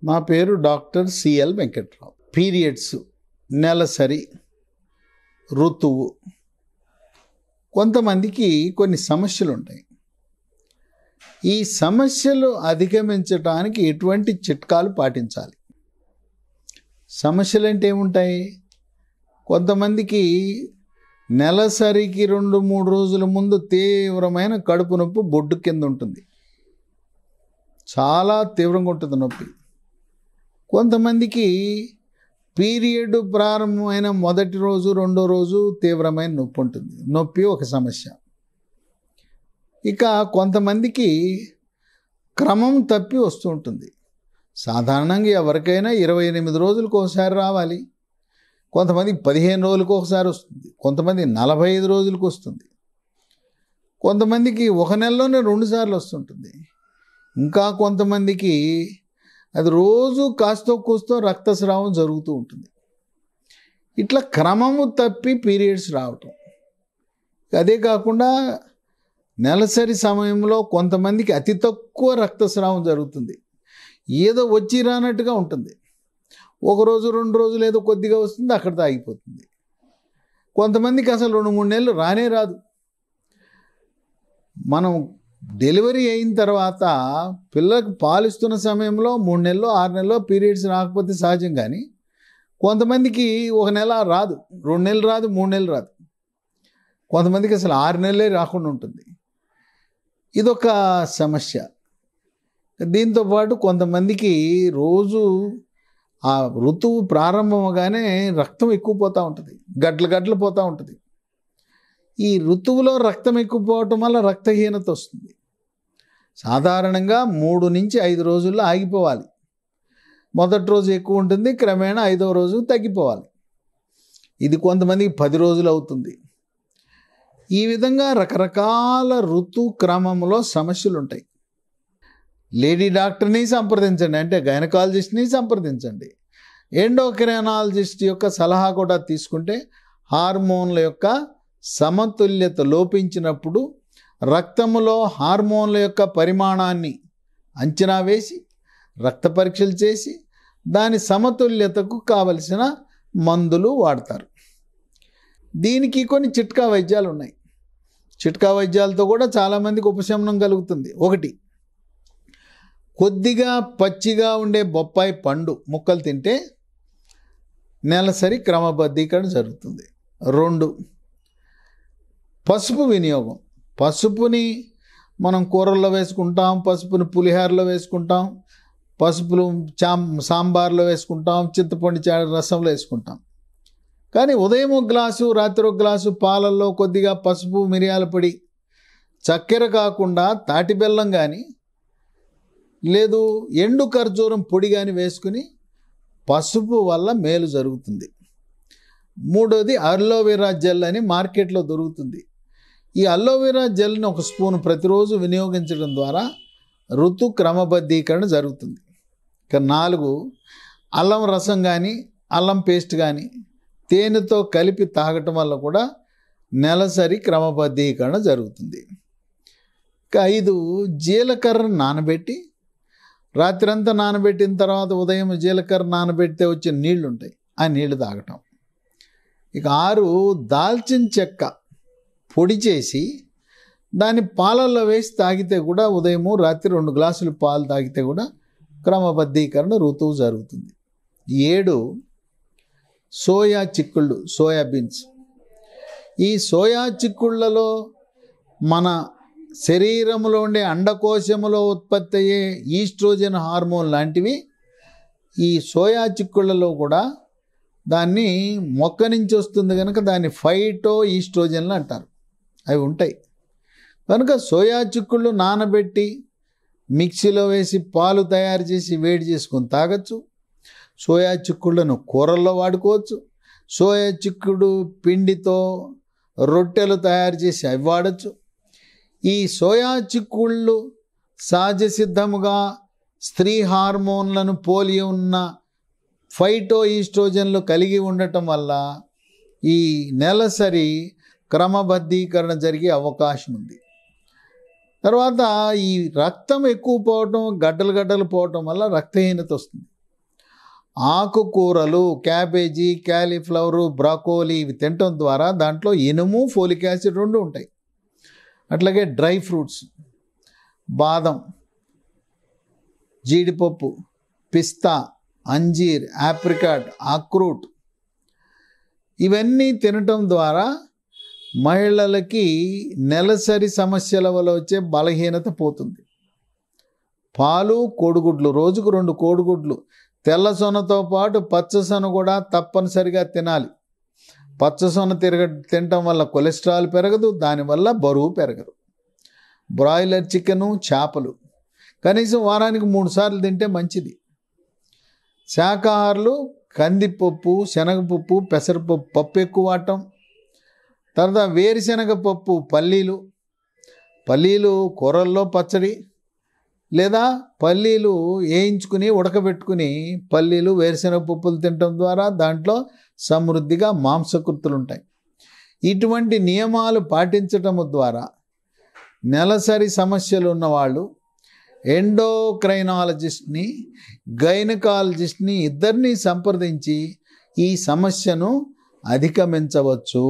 నా పేరు doctor CL Venkatrao. Periods, నెలసరి, ఋతువు, కొంతమందికి కొన్ని సమస్యలు ఉంటాయి. ఈ సమస్యలు అధిగమించడానికి ఎటువంటి చిట్కాలు పాటించాలి? సమస్యలు అంటే ఏముంటాయి? కొంతమందికి నెలసరికి 2-3 రోజుల ముందు తీవ్రమైన కడుపు నొప్పి బొడ్డు కింద ఉంటుంది, చాలా తీవ్రంగా ఉంటుంది నొప్పి. కొంతమందికి పీరియడ్ ప్రారంభమైన మొదటి రోజు, రెండో రోజు తీవ్రమైన నొప్పి ఉంటుంది. నొప్పి ఒక సమస్య. ఇక కొంతమందికి క్రమం తప్పి వస్తూ ఉంటుంది. సాధారణంగా ఎవరికైనా 28 రోజులకు ఒకసారి రావాలి, కొంతమందికి 15 రోజులకు ఒకసారి వస్తుంది, కొంతమంది 45 రోజులకు వస్తుంది, కొంతమందికి ఒక నెలలోనే 2 సార్లు వస్తుంటుంది, ఇంకా కొంతమందికి అది రోజు కాస్తో కూస్తో రక్తస్రావం జరుగుతూ ఉంటుంది. ఇట్లా క్రమము తప్పి పీరియడ్స్ రావటం. అదే కాకుండా నెలసరి సమయంలో కొంతమందికి అతి తక్కువ రక్తస్రావం జరుగుతుంది, ఏదో వచ్చి రానట్టుగా ఉంటుంది. ఒకరోజు 2 రోజులు ఏదో కొద్దిగా వస్తుంది, అక్కడితో ఆగిపోతుంది. కొంతమందికి అసలు 2-3 నెలలు రానే రాదు. మనం డెలివరీ అయిన తర్వాత పిల్లలకు పాలిస్తున్న సమయంలో 3 నెలలో 6 నెలలో పీరియడ్స్ రాకపోతే సహజం. కానీ కొంతమందికి 1 నెల రాదు, 2 నెలలు రాదు, 3 నెలలు రాదు, కొంతమందికి అసలు 6 నెలలే రాకుండా ఉంటుంది. ఇదొక సమస్య. దీంతోపాటు కొంతమందికి రోజు ఆ ఋతువు ప్రారంభమగానే రక్తం ఎక్కువ పోతూ ఉంటుంది, గడ్డలు పోతూ ఉంటుంది. ఈ ఋతువులో రక్తం ఎక్కువ పోవటం వల్ల రక్తహీనత వస్తుంది. సాధారణంగా 3 నుంచి 5 రోజుల్లో ఆగిపోవాలి. మొదటి రోజు ఎక్కువ ఉంటుంది, క్రమేణా 5వ రోజు తగ్గిపోవాలి. ఇది కొంతమందికి 10 రోజులు అవుతుంది. ఈ విధంగా రకరకాల ఋతు క్రమంలో సమస్యలు ఉంటాయి. లేడీ డాక్టర్ని సంప్రదించండి, అంటే గైనకాలజిస్ట్ని సంప్రదించండి. ఎండోక్రైనాలజిస్ట్ యొక్క సలహా కూడా తీసుకుంటే హార్మోన్ల యొక్క సమతుల్యత లోపించినప్పుడు రక్తములో హార్మోన్ల యొక్క పరిమాణాన్ని అంచనా వేసి రక్త పరీక్షలు చేసి దాని సమతుల్యతకు కావలసిన మందులు వాడతారు. దీనికి కొన్ని చిట్కా వైద్యాలు ఉన్నాయి. చిట్కా వైద్యాలతో కూడా చాలామందికి ఉపశమనం కలుగుతుంది. ఒకటి, కొద్దిగా పచ్చిగా ఉండే బొప్పాయి పండు ముక్కలు తింటే నెలసరి క్రమబద్ధీకరణ జరుగుతుంది. 2, పసుపు వినియోగం. పసుపుని మనం కూరల్లో వేసుకుంటాం, పసుపుని పులిహోరలో వేసుకుంటాం, పసుపులు సాంబార్లో వేసుకుంటాం, చింతపండు రసంలో వేసుకుంటాం. కానీ ఉదయం 1 గ్లాసు, రాత్రి 1 గ్లాసు పాలల్లో కొద్దిగా పసుపు, మిరియాల పొడి, చక్కెర కాకుండా తాటి బెల్లం కానీ లేదు ఎండు ఖర్జూరం పొడి కానీ వేసుకుని పసుపు వల్ల మేలు జరుగుతుంది. 3వది, అలోవెరా జెల్ అని మార్కెట్లో దొరుకుతుంది. ఈ అలోవెరా జెల్ని 1 స్పూన్ ప్రతిరోజు వినియోగించడం ద్వారా ఋతు క్రమబద్ధీకరణ జరుగుతుంది. ఇక 4, అల్లం రసం కానీ అల్లం పేస్ట్ కానీ తేనెతో కలిపి తాగటం వల్ల కూడా నెలసరి క్రమబద్ధీకరణ జరుగుతుంది. ఇక 5, జీలకర్ర నానబెట్టి రాత్రంతా నానబెట్టిన తర్వాత ఉదయం జీలకర్ర నానబెడితే వచ్చే నీళ్లు ఉంటాయి, ఆ నీళ్లు తాగటం. ఇక 6, దాల్చిన చెక్క పొడి చేసి దాన్ని పాలల్లో వేసి తాగితే కూడా ఉదయము రాత్రి 2 గ్లాసులు పాలు తాగితే కూడా క్రమబద్ధీకరణ ఋతువు జరుగుతుంది. 7, సోయా చిక్కుళ్ళు, సోయాబీన్స్. ఈ సోయా చిక్కుళ్ళలో మన శరీరంలో ఉండే అండకోశములో ఉత్పత్తి అయ్యే ఈస్ట్రోజన్ హార్మోన్ లాంటివి ఈ సోయా చిక్కుళ్ళలో కూడా దాన్ని మొక్క నుంచి వస్తుంది కనుక దాన్ని ఫైటో ఈస్ట్రోజన్లు అంటారు, అవి ఉంటాయి. కనుక సోయా చిక్కుళ్ళు నానబెట్టి మిక్సీలో వేసి పాలు తయారు చేసి వేడి చేసుకొని తాగొచ్చు. సోయా చిక్కుళ్ళను కూరల్లో వాడుకోవచ్చు. సోయా చిక్కుడు పిండితో రొట్టెలు తయారు చేసి అవి వాడచ్చు. ఈ సోయా చిక్కుళ్ళు సహజ సిద్ధముగా స్త్రీ హార్మోన్లను పోలి ఉన్న ఫైటో ఈస్ట్రోజన్లు కలిగి ఉండటం వల్ల ఈ నెలసరి క్రమబద్ధీకరణ జరిగే అవకాశం ఉంది. తర్వాత ఈ రక్తం ఎక్కువ పోవటం, గడ్డలు పోవటం వల్ల రక్తహీనత వస్తుంది. ఆకుకూరలు, క్యాబేజీ, క్యాలీఫ్లవరు, బ్రాకోలీ ఇవి తినటం ద్వారా దాంట్లో ఇనుము, ఫోలిక్ యాసిడ్ రెండు ఉంటాయి. అట్లాగే డ్రై ఫ్రూట్స్, బాదం, జీడిపప్పు, పిస్తా, అంజీర్, ఆప్రికాట్, అక్రూట్ ఇవన్నీ తినటం ద్వారా మహిళలకి నెలసరి సమస్యల వల్ల వచ్చే బలహీనత పోతుంది. పాలు, కోడిగుడ్లు, రోజుకు 2 కోడిగుడ్లు, తెల్ల సొనతో పాటు పచ్చ సొన కూడా తప్పనిసరిగా తినాలి. పచ్చ సొన తినటం వల్ల కొలెస్ట్రాల్ పెరగదు, దానివల్ల బరువు పెరగదు. బ్రాయిలర్ చికెను, చేపలు కనీసం వారానికి 3 సార్లు తింటే మంచిది. శాకాహారులు కందిపప్పు, శనగపప్పు, పెసరపప్పు పప్పు ఎక్కువ వాడటం. తర్వాత వేరుశనగ పప్పు, పల్లీలు కూరల్లో పచ్చడి, లేదా పల్లీలు వేయించుకుని ఉడకబెట్టుకుని పల్లీలు, వేరుశనగ పప్పులు తినటం ద్వారా దాంట్లో సమృద్ధిగా మాంసకృతులు ఉంటాయి. ఇటువంటి నియమాలు పాటించటం ద్వారా నెలసరి సమస్యలు ఉన్నవాళ్ళు ఎండోక్రైనాలజిస్ట్ని, గైనకాలజిస్ట్ని ఇద్దరిని సంప్రదించి ఈ సమస్యను అధిగమించవచ్చు.